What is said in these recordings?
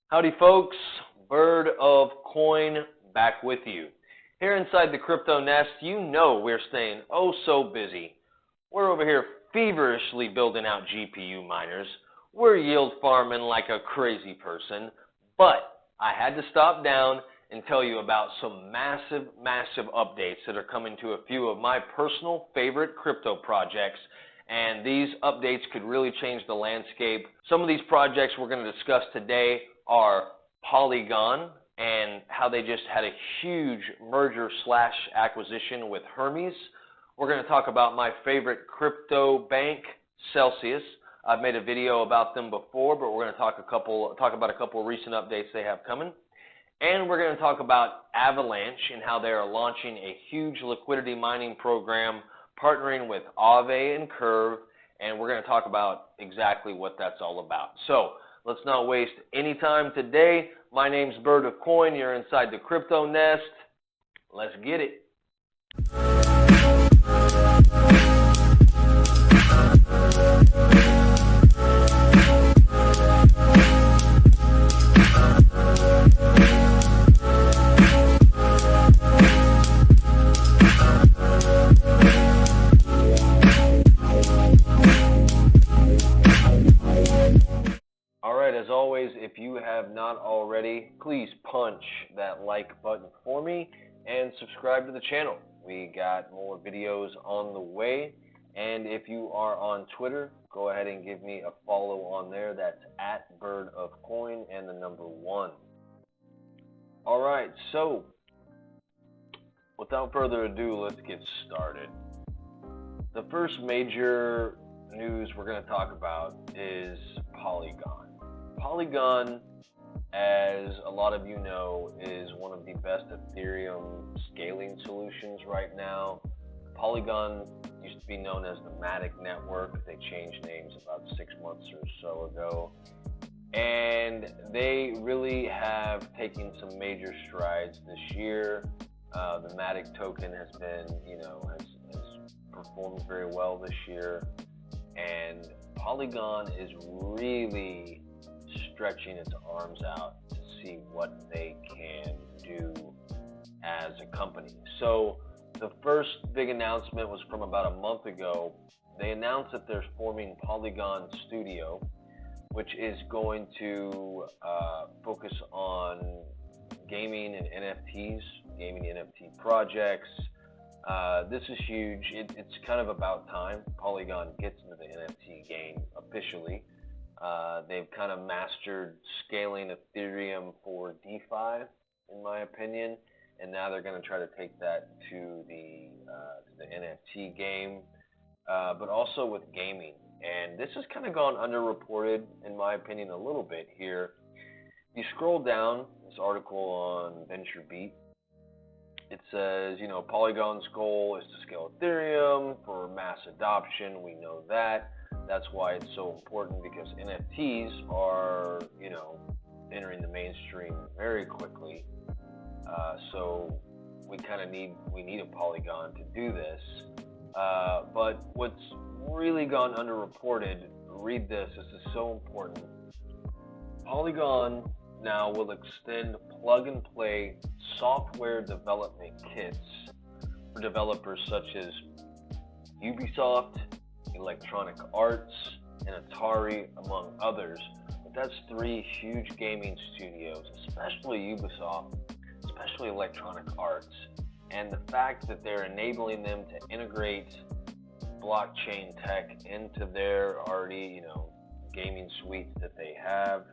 Howdy folks, Bird of Coin back with you. Here inside the crypto nest, you know we're staying oh so busy. We're over here feverishly building out GPU miners. We're yield farming like a crazy person. But I had to stop down and tell you about some massive updates that are coming to a few of my personal favorite crypto projects. And these updates could really change the landscape. Some of these projects we're going to discuss today are Polygon and how they just had a huge merger / acquisition with Hermez. We're going to talk about my favorite crypto bank, Celsius. I've made a video about them before, but we're going to talk about a couple of recent updates they have coming. And we're going to talk about Avalanche and how they are launching a huge liquidity mining program, partnering with Aave and Curve, and we're going to talk about exactly what that's all about. So let's not waste any time today. My name's Bird of Coin. You're inside the crypto nest. Let's get it. As always, if you have not already, please punch that like button for me and subscribe to the channel. We got more videos on the way, and if you are on Twitter, go ahead and give me a follow on there. That's at Bird of Coin and the number 1. All right, so without further ado, let's get started. The first major news we're going to talk about is Polygon. Polygon, as a lot of you know, is one of the best Ethereum scaling solutions right now. Polygon used to be known as the MATIC network. They changed names about 6 months or so ago. And they really have taken some major strides this year. The MATIC token has been, has performed very well this year. And Polygon is really stretching its arms out to see what they can do as a company. So the first big announcement was from about a month ago. They announced that they're forming Polygon Studio, which is going to focus on gaming and NFTs, gaming NFT projects. This is huge. It's kind of about time Polygon gets into the NFT game officially. They've kind of mastered scaling Ethereum for DeFi, in my opinion, and now they're going to try to take that to the NFT game, but also with gaming. And this has kind of gone underreported, in my opinion, a little bit here. You scroll down this article on VentureBeat. It says, Polygon's goal is to scale Ethereum for mass adoption. We know that. That's why it's so important, because NFTs are, entering the mainstream very quickly. So we kind of need a Polygon to do this. But what's really gone underreported, read this is so important. Polygon now will extend plug-and-play software development kits for developers such as Ubisoft, Electronic Arts, and Atari, among others. But that's 3 huge gaming studios, especially Ubisoft, especially Electronic Arts. And the fact that they're enabling them to integrate blockchain tech into their already, gaming suites that they have.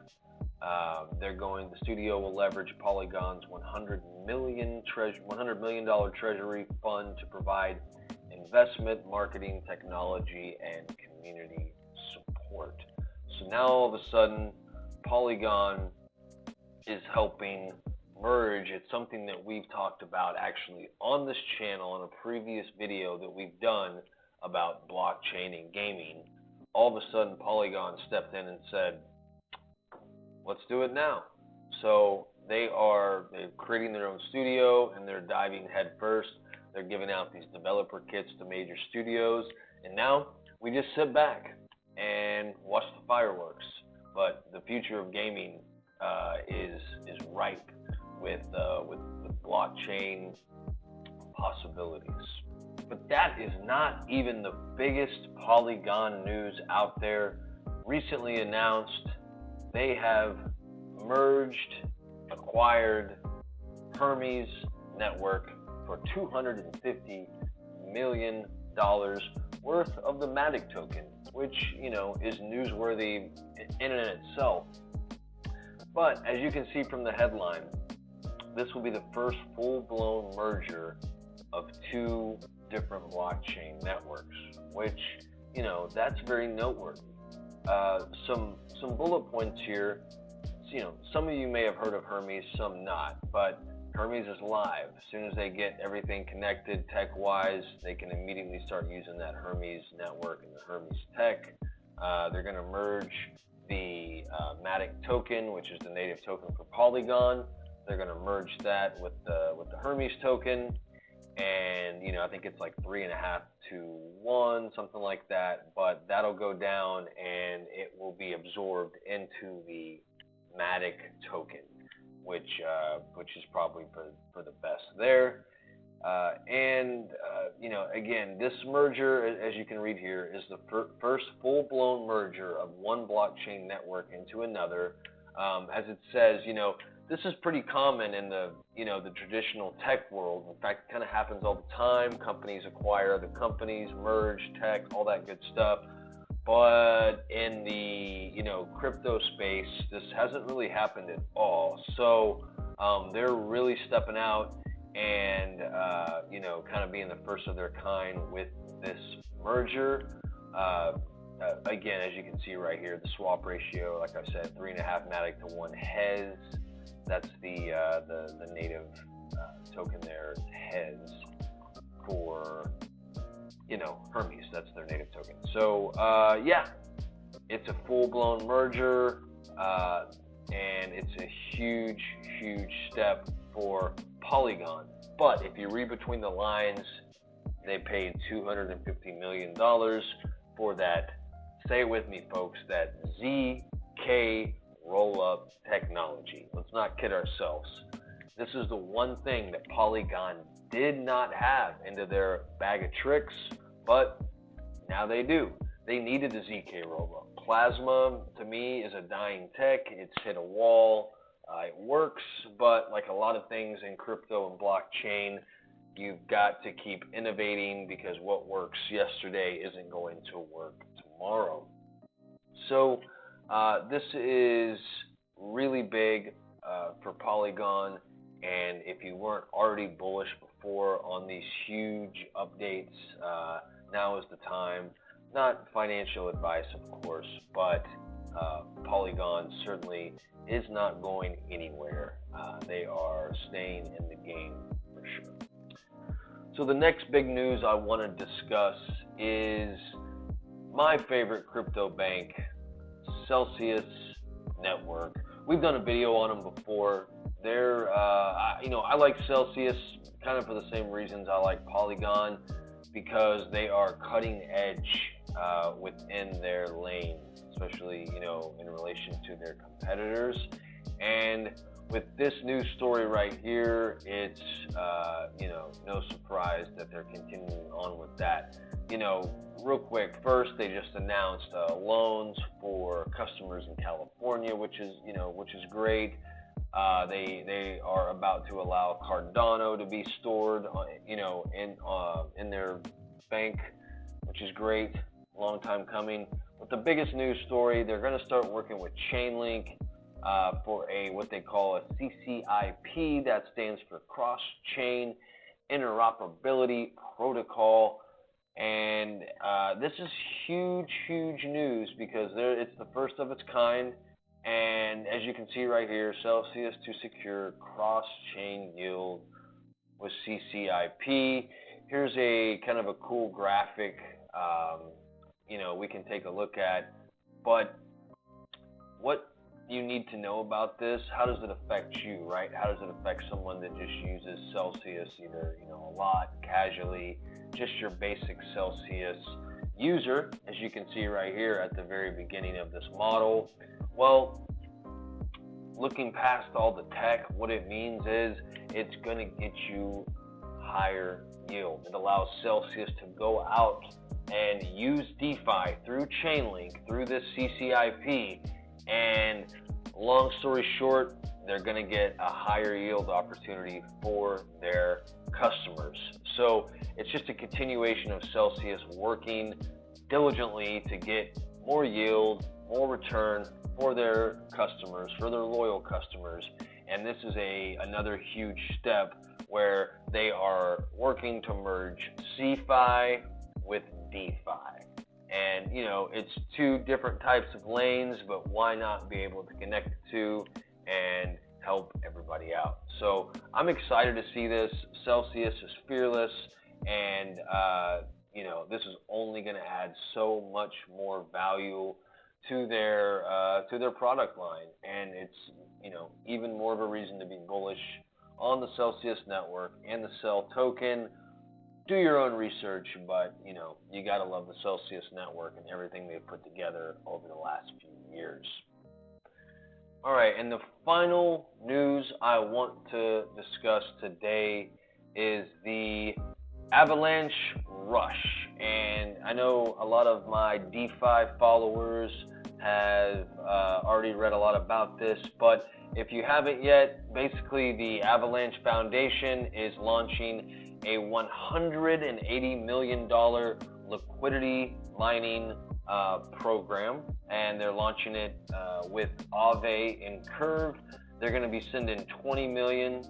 The studio will leverage Polygon's $100 million treasury fund to provide investment, marketing, technology, and community support. So now all of a sudden, Polygon is helping merge. It's something that we've talked about actually on this channel in a previous video that we've done about blockchain and gaming. All of a sudden, Polygon stepped in and said, let's do it now. So they're creating their own studio, and they're diving head first. They're giving out these developer kits to major studios, and now we just sit back and watch the fireworks. But the future of gaming is ripe with blockchain possibilities. But that is not even the biggest Polygon news out there. Recently announced they have acquired Hermez Network for $250 million worth of the MATIC token, which, is newsworthy in and itself. But as you can see from the headline, this will be the first full-blown merger of two different blockchain networks, which, that's very noteworthy. Some bullet points here. Some of you may have heard of Hermez, some not, but Hermez is live. As soon as they get everything connected tech-wise, they can immediately start using that Hermez network and the Hermez tech. They're going to merge the MATIC token, which is the native token for Polygon. They're going to merge that with the Hermez token, and I think it's like 3.5 to 1, something like that. But that'll go down, and it will be absorbed into the MATIC token, which is probably for the best there. Again, this merger, as you can read here, is the first full-blown merger of one blockchain network into another. As it says, this is pretty common in the traditional tech world. In fact, it kind of happens all the time. Companies acquire other companies, merge, tech, all that good stuff. But in the crypto space, this hasn't really happened at all. So they're really stepping out and kind of being the first of their kind with this merger. Again, as you can see right here, the swap ratio, like I said, 3.5 MATIC to 1 Hez. That's the native token there, Hez, for Hermez. That's their native token. So it's a full-blown merger, and it's a huge step for Polygon. But if you read between the lines, they paid $250 million for that. Say it with me, folks, that ZK roll-up technology. Let's not kid ourselves. This is the one thing that Polygon did not have into their bag of tricks, but now they do. They needed the ZK roll-up. Plasma, to me, is a dying tech. It's hit a wall. It works, but like a lot of things in crypto and blockchain, you've got to keep innovating, because what works yesterday isn't going to work tomorrow. So this is really big for Polygon, and if you weren't already bullish before on these huge updates, now is the time. Not financial advice, of course, but Polygon certainly is not going anywhere. They are staying in the game for sure. So the next big news I want to discuss is my favorite crypto bank, Celsius Network. We've done a video on them before. They're, I like Celsius kind of for the same reasons I like Polygon, because they are cutting edge within their lane, especially, in relation to their competitors. And with this news story right here, it's, no surprise that they're continuing on with that. Real quick, first, they just announced loans for customers in California, which is great. They are about to allow Cardano to be stored, in their bank, which is great. Long time coming. But the biggest news story, they're going to start working with Chainlink for what they call a CCIP. That stands for Cross-Chain Interoperability Protocol. And this is huge news, because it's the first of its kind. And as you can see right here, Celsius to secure cross-chain yield with CCIP. Here's a kind of a cool graphic, we can take a look at. But what you need to know about this, how does it affect you, right? How does it affect someone that just uses Celsius either, a lot, casually, just your basic Celsius user, as you can see right here at the very beginning of this model? Well, looking past all the tech, what it means is it's going to get you higher yield. It allows Celsius to go out and use DeFi through Chainlink, through this CCIP, and long story short, they're going to get a higher yield opportunity for their customers. So it's just a continuation of Celsius working diligently to get more yield, more return for their customers, for their loyal customers. And this is another huge step where they are working to merge CeFi with DeFi. And, you know, it's two different types of lanes, but why not be able to connect the two and help everybody out? So I'm excited to see this. Celsius is fearless, and, you know, this is only going to add so much more value to their product line. And it's, you know, even more of a reason to be bullish on the Celsius network and the Cel token. Do your own research, but, you know, you got to love the Celsius network and everything they've put together over the last few years. All right, and the final news I want to discuss today is the Avalanche Rush. And I know a lot of my DeFi followers have already read a lot about this, but if you haven't yet, basically the Avalanche Foundation is launching a $180 million liquidity mining program, and they're launching it with Aave and Curve. They're going to be sending $20 million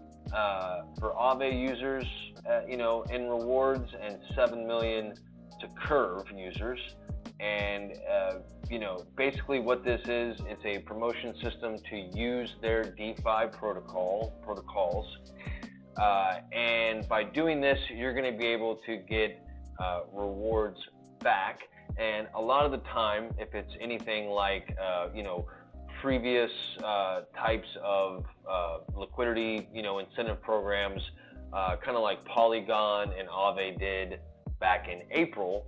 for Aave users, you know, in rewards, and $7 million to Curve users. And you know, basically what this is, it's a promotion system to use their DeFi protocols. And by doing this, you're going to be able to get rewards back. And a lot of the time, if it's anything like, you know, previous types of liquidity, you know, incentive programs, kind of like Polygon and Aave did back in April,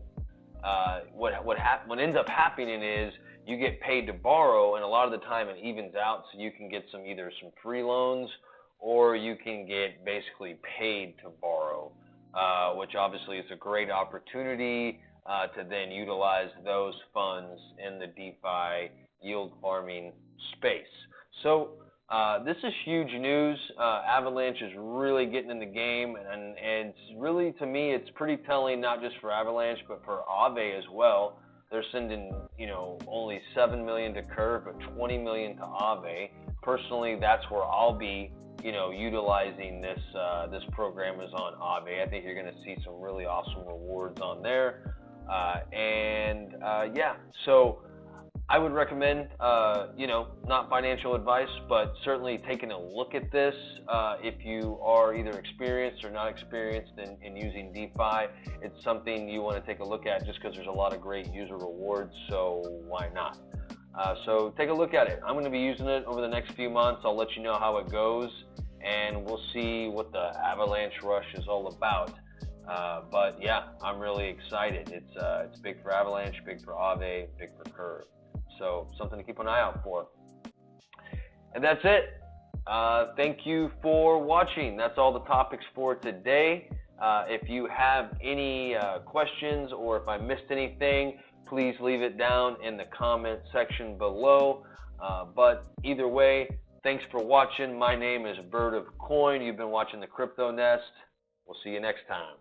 what ends up happening is you get paid to borrow, and a lot of the time it evens out, so you can get either some free loans, or you can get basically paid to borrow, which obviously is a great opportunity to then utilize those funds in the DeFi yield farming space. So this is huge news. Avalanche is really getting in the game, and it's really, to me, it's pretty telling, not just for Avalanche, but for Aave as well. They're sending, you know, only $7 million to Curve, but $20 million to Aave. Personally, that's where I'll be, you know, utilizing this program is on Aave. I think you're going to see some really awesome rewards on there. Yeah, so I would recommend, you know, not financial advice, but certainly taking a look at this if you are either experienced or not experienced in using DeFi. It's something you want to take a look at just because there's a lot of great user rewards, so why not? So take a look at it. I'm going to be using it over the next few months. I'll let you know how it goes, and we'll see what the Avalanche Rush is all about. But yeah, I'm really excited. It's big for Avalanche, big for Aave, big for Curve. So something to keep an eye out for. And that's it. Thank you for watching. That's all the topics for today. If you have any questions, or if I missed anything, please leave it down in the comment section below. But either way, thanks for watching. My name is Bird of Coin. You've been watching the Crypto Nest. We'll see you next time.